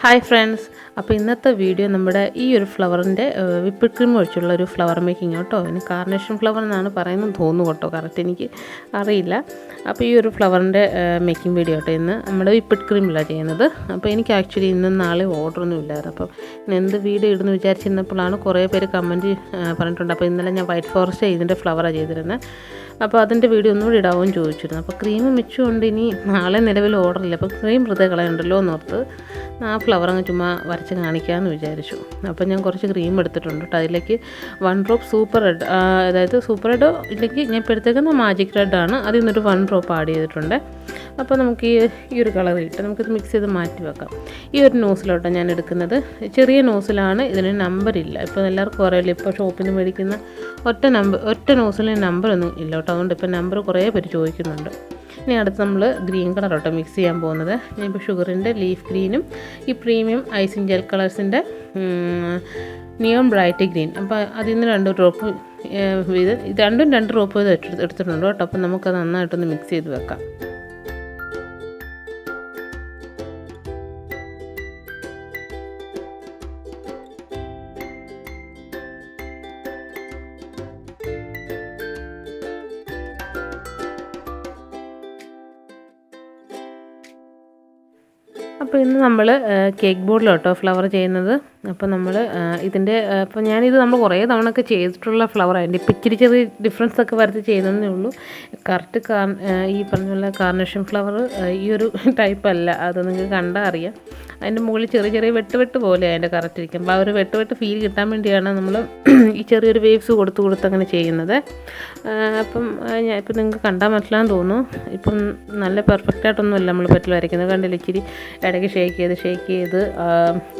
Hi friends, അപ്പോൾ ഇന്നത്തെ video നമ്മുടെ ഈ ഒരു ഫ്ലവറിൻ്റെ വിപ്പിഡ് ക്രീം ഒഴിച്ചുള്ള ഒരു ഫ്ലവർ മേക്കിംഗ് കേട്ടോ. ഇനി കാർണേഷൻ ഫ്ലവർ എന്നാണ് പറയുന്നത് തോന്നുന്നു കേട്ടോ, കറക്റ്റ് എനിക്ക് അറിയില്ല. അപ്പോൾ ഈ ഒരു ഫ്ലവറിൻ്റെ മേക്കിംഗ് വീഡിയോ കേട്ടോ ഇന്ന് നമ്മുടെ വിപ്പിഡ് ക്രീമിലാണ് ചെയ്യുന്നത്. അപ്പോൾ എനിക്ക് ആക്ച്വലി ഇന്നും നാളെ ഓർഡറൊന്നും ഇല്ലായിരുന്നു. അപ്പോൾ ഇന്ന് എന്ത് വീഡിയോ ഇടുന്നു വിചാരിച്ചിരുന്നപ്പോഴാണ് കുറേ പേര് കമൻറ്റ് പറഞ്ഞിട്ടുണ്ട്. അപ്പോൾ ഇന്നലെ ഞാൻ വൈറ്റ് ഫോറസ്റ്റ് ഇതിൻ്റെ ഫ്ലവറാണ് ചെയ്തിരുന്നത്. അപ്പോൾ അതിൻ്റെ വീഡിയോ ഒന്നുകൂടി ഇടാവും ചോദിച്ചിരുന്നു. അപ്പോൾ ക്രീം മിച്ചമുണ്ട്, ഇനി നാളെ നിലവിൽ ഓർഡറില്ല. അപ്പോൾ ക്രീം വെറുതെ കളയുണ്ടല്ലോ എന്നോർത്ത് ആ ഫ്ലവർ അങ്ങ് ചുമ്മാ വരച്ച് കാണിക്കാമെന്ന് വിചാരിച്ചു. അപ്പോൾ ഞാൻ കുറച്ച് ക്രീം എടുത്തിട്ടുണ്ട് കേട്ടോ. അതിലേക്ക് 1 ഡ്രോപ്പ് സൂപ്പർ റെഡ്, അതായത് സൂപ്പർ റെഡോ ഇല്ലെങ്കിൽ ഞാൻ ഇപ്പോൾ എടുത്തേക്കുന്ന മാജിക് റെഡാണ്, അതിൽ നിന്നൊരു 1 ഡ്രോപ്പ് ആഡ് ചെയ്തിട്ടുണ്ട്. അപ്പോൾ നമുക്ക് ഈ ഒരു കളർ ഇട്ട് നമുക്കിത് മിക്സ് ചെയ്ത് മാറ്റി വെക്കാം. ഈ ഒരു നോസിലോട്ടാണ് ഞാൻ എടുക്കുന്നത്. ചെറിയ നോസിലാണ്, ഇതിന് നമ്പറില്ല. ഇപ്പോൾ എല്ലാവർക്കും അറിയില്ല, ഇപ്പോൾ ഷോപ്പിൽ നിന്ന് മേടിക്കുന്ന ഒറ്റ നോസിലിന് നമ്പറൊന്നും ഇല്ല കേട്ടോ. അതുകൊണ്ട് ഇപ്പോൾ നമ്പർ കുറേ പേര് ചോദിക്കുന്നുണ്ട്. ഇനി അടുത്ത് നമ്മൾ ഗ്രീൻ കളർ കേട്ടോ മിക്സ് ചെയ്യാൻ പോകുന്നത്. ഞാനിപ്പോൾ ഷുഗറിൻ്റെ ലീഫ് ഗ്രീനും ഈ പ്രീമിയം ഐസിങ് ജെൽ കളേഴ്സിൻ്റെ നിയോൺ ബ്രൈറ്റ് ഗ്രീൻ, അപ്പോൾ അതിൽ നിന്ന് 2 ഡ്രോപ്പ് വീതം, ഇത് രണ്ടും 2 ഡ്രോപ്പ് വീതം എടുത്തിട്ടുണ്ട് കേട്ടോ. അപ്പോൾ നമുക്കത് നന്നായിട്ടൊന്ന് മിക്സ് ചെയ്ത് വെക്കാം. അപ്പോൾ ഇന്ന് നമ്മൾ കേക്ക് ബോർഡിലോട്ടോ ഫ്ലവർ ചെയ്യുന്നത്. അപ്പോൾ നമ്മൾ അപ്പോൾ ഞാനിത് നമ്മൾ കുറേ തവണയൊക്കെ ചെയ്തിട്ടുള്ള ഫ്ലവറായിട്ട് ഇപ്പോൾ ഇച്ചിരി ചെറിയ ഡിഫറൻസ് ഒക്കെ വരുത്തി ചെയ്യുന്നതേ ഉള്ളൂ. കറക്റ്റ് ഈ പറഞ്ഞ പോലെ കാർണേഷൻ ഫ്ലവർ ഈ ഒരു ടൈപ്പ് അല്ല, അത് നിങ്ങൾക്ക് കണ്ടാൽ അറിയാം. അതിൻ്റെ മുകളിൽ ചെറിയ ചെറിയ വെട്ട് പോലെ അതിൻ്റെ കറക്റ്റ് ഇരിക്കും. അപ്പോൾ ആ ഒരു വെട്ട് ഫീൽ കിട്ടാൻ വേണ്ടിയാണ് നമ്മൾ ഈ ചെറിയൊരു വേവ്സ് കൊടുത്ത് അങ്ങനെ ചെയ്യുന്നത്. അപ്പം ഇപ്പം നിങ്ങൾക്ക് കണ്ടാൽ മനസ്സിലാന്ന് തോന്നുന്നു. ഇപ്പം നല്ല പെർഫെക്റ്റായിട്ടൊന്നുമല്ല നമ്മൾ പെറ്റൽ വരയ്ക്കുന്നത്, കണ്ടില്ല? ഇച്ചിരി ഇടയ്ക്ക് ഷേക്ക് ചെയ്ത്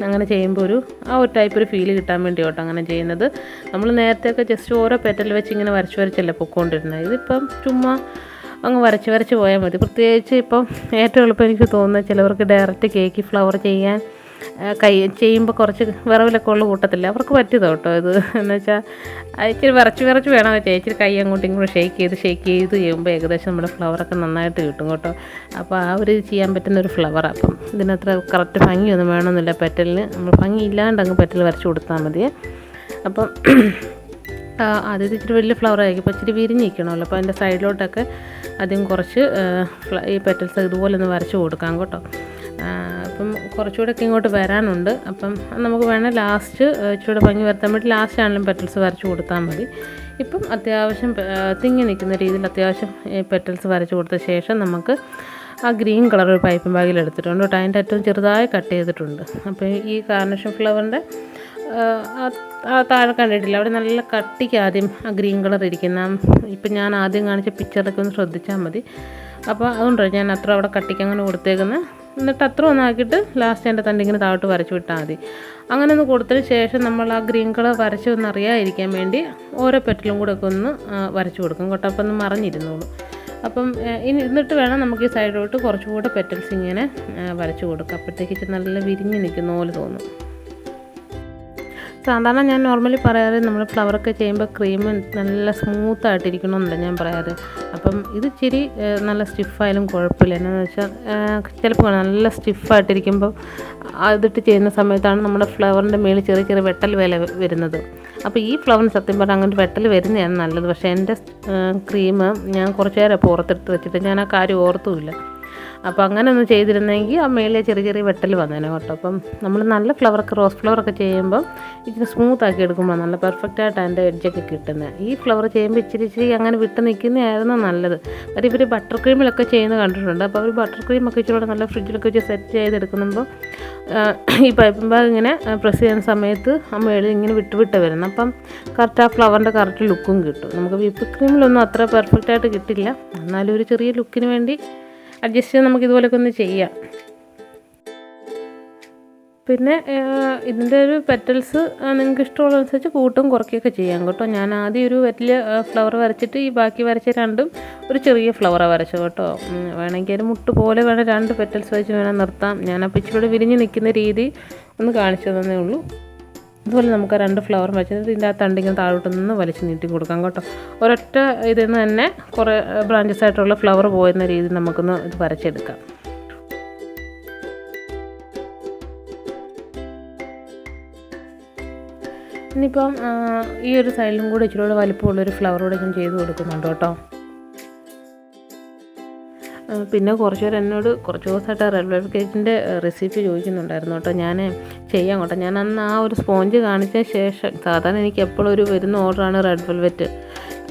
അങ്ങനെ ചെയ്യുമ്പോൾ ആ ഒരു ടൈപ്പ് ഒരു ഫീൽ കിട്ടാൻ വേണ്ടി കേട്ടോ അങ്ങനെ ചെയ്യുന്നത്. നമ്മൾ നേരത്തെയൊക്കെ ജസ്റ്റ് ഓരോ പെറ്റൽ വെച്ച് ഇങ്ങനെ വരച്ചല്ലേ പൊക്കോണ്ടിരുന്നത്. ഇതിപ്പം ചുമ്മാ അങ്ങ് വരച്ച് പോയാൽ മതി. പ്രത്യേകിച്ച് ഇപ്പം ഏറ്റവും എളുപ്പം എനിക്ക് തോന്നുന്നത് ചിലവർക്ക് ഡയറക്റ്റ് കേക്ക് ഫ്ലവർ ചെയ്യുമ്പോൾ കുറച്ച് വിറവിലൊക്കെ ഉള്ള കൂട്ടത്തില്ല, അവർക്ക് പറ്റിയതോ കേട്ടോ ഇത്. എന്ന് വെച്ചാൽ ഇച്ചിരി വരച്ച് വേണം ഇച്ചിരി കൈ അങ്ങോട്ടും ഇങ്ങോട്ടും ഷേക്ക് ചെയ്ത് ചെയ്യുമ്പോൾ ഏകദേശം നമ്മുടെ ഫ്ലവറൊക്കെ നന്നായിട്ട് കിട്ടും കേട്ടോ. അപ്പോൾ ആ ഒരു ചെയ്യാൻ പറ്റുന്ന ഒരു ഫ്ലവറാണ്. അപ്പം ഇതിനത്ര കറക്റ്റ് ഭംഗിയൊന്നും വേണമെന്നില്ല പെറ്റലിന്, നമ്മൾ ഭംഗി ഇല്ലാണ്ട് അങ്ങ് പെറ്റൽ വരച്ച് കൊടുത്താൽ മതി. അപ്പം ആദ്യത്തെ ഇച്ചിരി വലിയ ഫ്ലവർ ആയിരിക്കും, അപ്പോൾ ഇച്ചിരി വിരിഞ്ഞിരിക്കണമല്ലോ. അപ്പോൾ അതിൻ്റെ സൈഡിലോട്ടൊക്കെ ആദ്യം കുറച്ച് ഈ പെറ്റൽസ് ഇതുപോലെ ഒന്ന് വരച്ച് കൊടുക്കാം കേട്ടോ. അപ്പം കുറച്ചുകൂടെയൊക്കെ ഇങ്ങോട്ട് വരാനുണ്ട്. അപ്പം നമുക്ക് വേണേൽ ലാസ്റ്റ് ഇച്ചിരി ഭംഗി വരുത്താൻ വേണ്ടി ലാസ്റ്റ് ആണെങ്കിലും പെറ്റൽസ് വരച്ച് കൊടുത്താൽ മതി. ഇപ്പം അത്യാവശ്യം തിങ്ങി നിൽക്കുന്ന രീതിയിൽ അത്യാവശ്യം പെറ്റൽസ് വരച്ച് കൊടുത്ത ശേഷം നമുക്ക് ആ ഗ്രീൻ കളർ ഒരു പൈപ്പിംഗ് ബാഗിൽ എടുത്തിട്ടുണ്ട് കേട്ടോ. അതിൻ്റെ അറ്റവും ചെറുതായി കട്ട് ചെയ്തിട്ടുണ്ട്. അപ്പോൾ ഈ കാർണേഷൻ ഫ്ലവറിൻ്റെ താഴെ കണ്ടിട്ടില്ല, അവിടെ നല്ല കട്ടിക്ക് ആദ്യം ആ ഗ്രീൻ കളർ ഇരിക്കുന്ന, ഇപ്പം ഞാൻ ആദ്യം കാണിച്ച പിക്ചറൊക്കെ ഒന്ന് ശ്രദ്ധിച്ചാൽ മതി. അപ്പോൾ അതുകൊണ്ടാണ് ഞാൻ അത്ര അവിടെ കട്ടിക്ക് അങ്ങനെ കൊടുത്തേക്കുന്നത്. എന്നിട്ട് അത്ര ഒന്നാക്കിയിട്ട് ലാസ്റ്റ് എൻ്റെ തണ്ട് ഇങ്ങനെ താഴോട്ട് വരച്ച് വിട്ടാൽ മതി. അങ്ങനെ ഒന്ന് കൊടുത്തതിന് ശേഷം നമ്മൾ ആ ഗ്രീൻ കളർ വരച്ച് ഒന്ന് അറിയാതിരിക്കാൻ വേണ്ടി ഓരോ പെറ്റലും കൂടെ ഒക്കെ ഒന്ന് വരച്ച് കൊടുക്കും കേട്ടോ. അപ്പം ഒന്ന് മറഞ്ഞിരുന്നോളൂ. അപ്പം എന്നിട്ട് വേണം നമുക്ക് ഈ സൈഡിലോട്ട് കുറച്ചുകൂടെ പെറ്റൽസ് ഇങ്ങനെ വരച്ച് കൊടുക്കുക. അപ്പോഴത്തേക്ക് നല്ല വിരിഞ്ഞ് നിൽക്കുന്ന പോലെ തോന്നും. സാധാരണ ഞാൻ നോർമലി പറയാറ് നമ്മൾ ഫ്ലവറൊക്കെ ചെയ്യുമ്പോൾ ക്രീം നല്ല സ്മൂത്തായിട്ടിരിക്കണമെന്നല്ല ഞാൻ പറയാറ്. അപ്പം ഇത് ഇച്ചിരി നല്ല സ്റ്റിഫായാലും കുഴപ്പമില്ല. എന്നാന്ന് വെച്ചാൽ ചിലപ്പോൾ നല്ല സ്റ്റിഫായിട്ടിരിക്കുമ്പോൾ അതിട്ട് ചെയ്യുന്ന സമയത്താണ് നമ്മുടെ ഫ്ലവറിൻ്റെ മേളിൽ ചെറിയ വെട്ടൽ വരുന്നത്. അപ്പോൾ ഈ ഫ്ലവറിന് സത്യം പറഞ്ഞാൽ അങ്ങനെ വെട്ടൽ വരുന്നതാണ് നല്ലത്. പക്ഷേ എൻ്റെ ക്രീം ഞാൻ കുറച്ച് നേരം പുറത്തിട്ട് വെച്ചിട്ട് ഞാൻ ആ കാര്യം ഓർത്തുമില്ല. അപ്പോൾ അങ്ങനെ ഒന്ന് ചെയ്തിരുന്നെങ്കിൽ ആ മേളിൽ ചെറിയ വെട്ടൽ വന്നേനെ കേട്ടോ. അപ്പം നമ്മൾ നല്ല റോസ് ഫ്ലവറൊക്കെ ചെയ്യുമ്പോൾ ഇച്ചിരി സ്മൂത്താക്കി എടുക്കുമ്പോൾ നല്ല പെർഫെക്റ്റായിട്ട് അതിൻ്റെ എഡ്ജൊക്കെ കിട്ടുന്നത്. ഈ ഫ്ലവർ ചെയ്യുമ്പോൾ ഇച്ചിരി അങ്ങനെ വിട്ട് നിൽക്കുന്നതായിരുന്നു നല്ലത്. കാര്യം ഇവർ ബട്ടർ ക്രീമിലൊക്കെ ചെയ്യുന്നത് കണ്ടിട്ടുണ്ട്. അപ്പോൾ അവർ ബട്ടർ ക്രീമൊക്കെ ഇച്ചിരി നല്ല ഫ്രിഡ്ജിലൊക്കെ വെച്ച് സെറ്റ് ചെയ്തെടുക്കുമ്പോൾ ഈ പൈപ്പിംഗ് ബാഗ് ഇങ്ങനെ പ്രസ് ചെയ്യുന്ന സമയത്ത് ആ മേളിൽ ഇങ്ങനെ വിട്ട് വരുന്നത്. അപ്പം കറക്റ്റ് ആ ഫ്ലവറിൻ്റെ കറക്റ്റ് ലുക്കും കിട്ടും. നമുക്ക് വിപ്പ് ക്രീമിലൊന്നും അത്ര പെർഫെക്റ്റായിട്ട് കിട്ടില്ല, എന്നാലും ഒരു ചെറിയ ലുക്കിന് വേണ്ടി അഡ്ജസ്റ്റ് ചെയ്ത് നമുക്ക് ഇതുപോലെയൊക്കെ ഒന്ന് ചെയ്യാം. പിന്നെ ഇതിൻ്റെ ഒരു പെറ്റൽസ് നിങ്ങൾക്ക് ഇഷ്ടമുള്ളതനുസരിച്ച് കൂട്ടും കുറയ്ക്കുകയൊക്കെ ചെയ്യാം കേട്ടോ. ഞാൻ ആദ്യം ഒരു വലിയ ഫ്ലവർ വരച്ചിട്ട് ഈ ബാക്കി വരച്ച രണ്ടും ഒരു ചെറിയ ഫ്ലവറാണ് വരച്ചത് കേട്ടോ. വേണമെങ്കിൽ ഒരു മുട്ട് പോലെ വേണം 2 പെറ്റൽസ് വെച്ച് വേണം നിർത്താം. ഞാനപ്പോൾ ഇച്ചിരി വിരിഞ്ഞ് നിൽക്കുന്ന രീതി ഒന്ന് കാണിച്ചു തന്നേ ഉള്ളൂ. അതുപോലെ നമുക്ക് 2 ഫ്ലവർ വെച്ചിട്ട് ഇതിൻ്റെ ആ തണ്ടിങ്ങനെ താഴോട്ട് നിന്ന് വലിച്ച് നീട്ടി കൊടുക്കാം കേട്ടോ. ഒരൊറ്റ ഇതിൽ നിന്ന് തന്നെ കുറേ ബ്രാഞ്ചസ് ആയിട്ടുള്ള ഫ്ലവർ പോയെന്ന രീതിയിൽ നമുക്കൊന്ന് ഇത് വരച്ചെടുക്കാം. ഇനിയിപ്പം ഈ ഒരു സൈഡിലും കൂടെ ഇച്ചിരി കൂടെ വലിപ്പമുള്ളൊരു ഫ്ലവർ കൂടെ ഞാൻ ചെയ്ത് കൊടുക്കുന്നുണ്ട് കേട്ടോ. പിന്നെ കുറച്ച് പേര് എന്നോട് കുറച്ച് ദിവസമായിട്ട് റെഡ് വെൽവെറ്റ് കേക്കിൻ്റെ റെസിപ്പി ചോദിക്കുന്നുണ്ടായിരുന്നു കേട്ടോ. ഞാൻ ചെയ്യാം കേട്ടോ. ഞാൻ അന്ന് ആ ഒരു സ്പോഞ്ച് കാണിച്ച ശേഷം, സാധാരണ എനിക്ക് എപ്പോഴും ഒരു വരുന്ന ഓർഡറാണ് റെഡ് വെൽവെറ്റ്.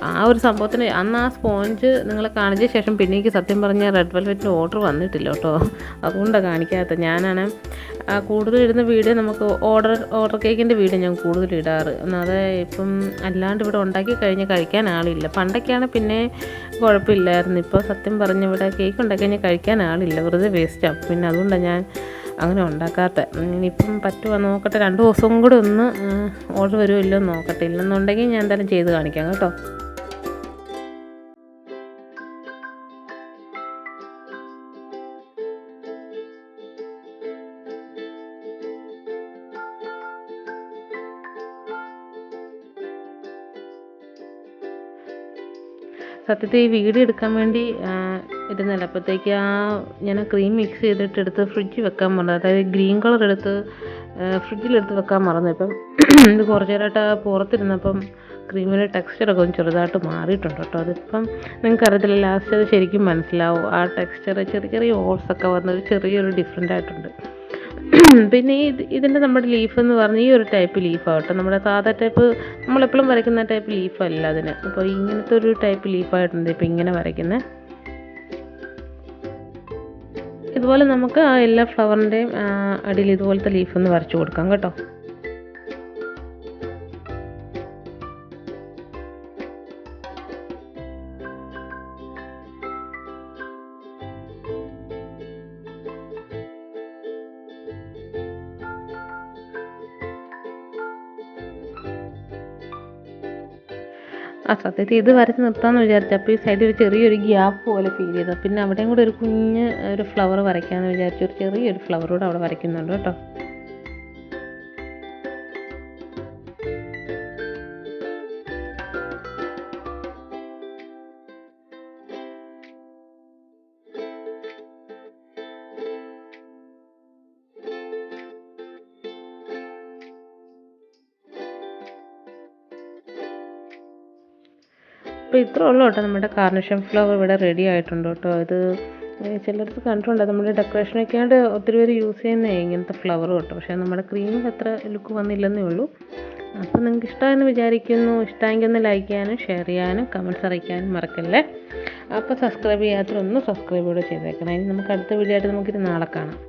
ആ ഒരു സംഭവത്തിന് അന്ന് ആ സ്പോഞ്ച് നിങ്ങളെ കാണിച്ച ശേഷം പിന്നെ എനിക്ക് സത്യം പറഞ്ഞാൽ റെഡ് വെൽവെറ്റിൻ്റെ ഓർഡർ വന്നിട്ടില്ല കേട്ടോ. അതുകൊണ്ടാണ് കാണിക്കാത്തത്. ഞാനാണ് കൂടുതൽ ഇടുന്ന വീഡിയോ നമുക്ക് ഓർഡർ കേക്കിൻ്റെ വീഡിയോ ഞാൻ കൂടുതൽ ഇടാറ്. അത് ഇപ്പം അല്ലാണ്ട് ഇവിടെ ഉണ്ടാക്കി കഴിഞ്ഞാൽ കഴിക്കാൻ ആളില്ല. പണ്ടൊക്കെയാണ് പിന്നെ കുഴപ്പമില്ലായിരുന്നു. ഇപ്പോൾ സത്യം പറഞ്ഞ ഇവിടെ കേക്ക് ഉണ്ടാക്കി കഴിഞ്ഞാൽ കഴിക്കാൻ ആളില്ല, വെറുതെ വേസ്റ്റാണ്. പിന്നെ അതുകൊണ്ടാണ് ഞാൻ അങ്ങനെ ഉണ്ടാക്കാത്ത. ഇനിയിപ്പം പറ്റുമോ നോക്കട്ടെ, 2 ദിവസം കൂടെ ഒന്ന് ഓർഡർ വരുമോ ഇല്ലോ നോക്കട്ടെ. ഇല്ലെന്നുണ്ടെങ്കിൽ ഞാൻ എന്തായാലും ചെയ്ത് കാണിക്കാം കേട്ടോ. സത്യത്തിൽ ഈ വീഡിയോ എടുക്കാൻ വേണ്ടി ഇരുന്നല്ല, അപ്പോഴത്തേക്ക് ഞാൻ ക്രീം മിക്സ് ചെയ്തിട്ട് എടുത്ത് ഫ്രിഡ്ജിൽ വെക്കാൻ മറന്നു. അതായത് ഗ്രീൻ കളർ എടുത്ത് ഫ്രിഡ്ജിലെടുത്ത് വെക്കാൻ മറന്നു. ഇപ്പം ഇത് കുറച്ച് നേരമായിട്ട് പുറത്തിരുന്നപ്പം ക്രീമിൻ്റെ ടെക്സ്ചറൊക്കെ ഒന്ന് ചെറുതായിട്ട് മാറിയിട്ടുണ്ട് കേട്ടോ. അതിപ്പം നിങ്ങൾക്കറിയത്തില്ല, ലാസ്റ്റ് അത് ശരിക്കും മനസ്സിലാവും. ആ ടെക്സ്ചർ ചെറിയ ചെറിയ ഹോൾസൊക്കെ വന്നത് ചെറിയൊരു ഡിഫറെൻ്റ് ആയിട്ടുണ്ട്. പിന്നെ ഇതിൻ്റെ നമ്മുടെ ലീഫ് എന്ന് പറഞ്ഞാൽ ഈ ഒരു ടൈപ്പ് ലീഫാണ് കേട്ടോ. നമ്മുടെ സാധാ ടൈപ്പ് നമ്മളെപ്പോഴും വരയ്ക്കുന്ന ടൈപ്പ് ലീഫല്ല അതിന്. അപ്പോൾ ഇങ്ങനത്തെ ഒരു ടൈപ്പ് ലീഫായിട്ടുണ്ട് ഇപ്പോൾ ഇങ്ങനെ വരയ്ക്കുന്നത്. ഇതുപോലെ നമുക്ക് ആ എല്ലാ ഫ്ലവറിൻ്റെയും അടിയിൽ ഇതുപോലത്തെ ലീഫൊന്ന് വരച്ചു കൊടുക്കാം കേട്ടോ. സത്യത്തിൽ ഇത് വരച്ച് നിർത്താമെന്ന് വിചാരിച്ചു. അപ്പോൾ ഈ സൈഡിൽ ഒരു ചെറിയൊരു ഗ്യാപ്പ് പോലെ ഫീൽ ചെയ്തു. പിന്നെ അവിടെയും കൂടെ ഒരു കുഞ്ഞ് ഒരു ഫ്ലവർ വരയ്ക്കാമെന്ന് വിചാരിച്ചു. ഒരു ചെറിയൊരു ഫ്ലവർ കൂടെ അവിടെ വരയ്ക്കുന്നുണ്ട് കേട്ടോ. അപ്പോൾ ഇത്ര ഉള്ളൂ കേട്ടോ. നമ്മുടെ കാർണിഷൻ ഫ്ലവർ ഇവിടെ റെഡി ആയിട്ടുണ്ട് കേട്ടോ. ഇത് ചിലർക്ക് കണ്ടിട്ടുണ്ട്, നമ്മുടെ ഡെക്കറേഷനൊക്കെ ആയിട്ട് ഒത്തിരി പേര് യൂസ് ചെയ്യുന്ന ഇങ്ങനത്തെ ഫ്ലവർ കേട്ടോ. പക്ഷേ നമ്മുടെ ക്രീമിൽ അത്ര ലുക്ക് വന്നില്ലെന്നേ ഉള്ളൂ. അപ്പോൾ നിങ്ങൾക്ക് ഇഷ്ടമായെന്ന് വിചാരിക്കുന്നു. ഇഷ്ടമെങ്കിൽ ഒന്ന് ലൈക്ക് ചെയ്യാനും ഷെയർ ചെയ്യാനും കമൻറ്റ്സ് അറിയിക്കാനും മറക്കല്ലേ. അപ്പോൾ സബ്സ്ക്രൈബ് ചെയ്യാത്തവരൊന്ന് സബ്സ്ക്രൈബ് കൂടെ ചെയ്തേക്കണം. ഇനി നമുക്ക് അടുത്ത വീഡിയോ ആയിട്ട് നമുക്കിത് നാളെ കാണാം.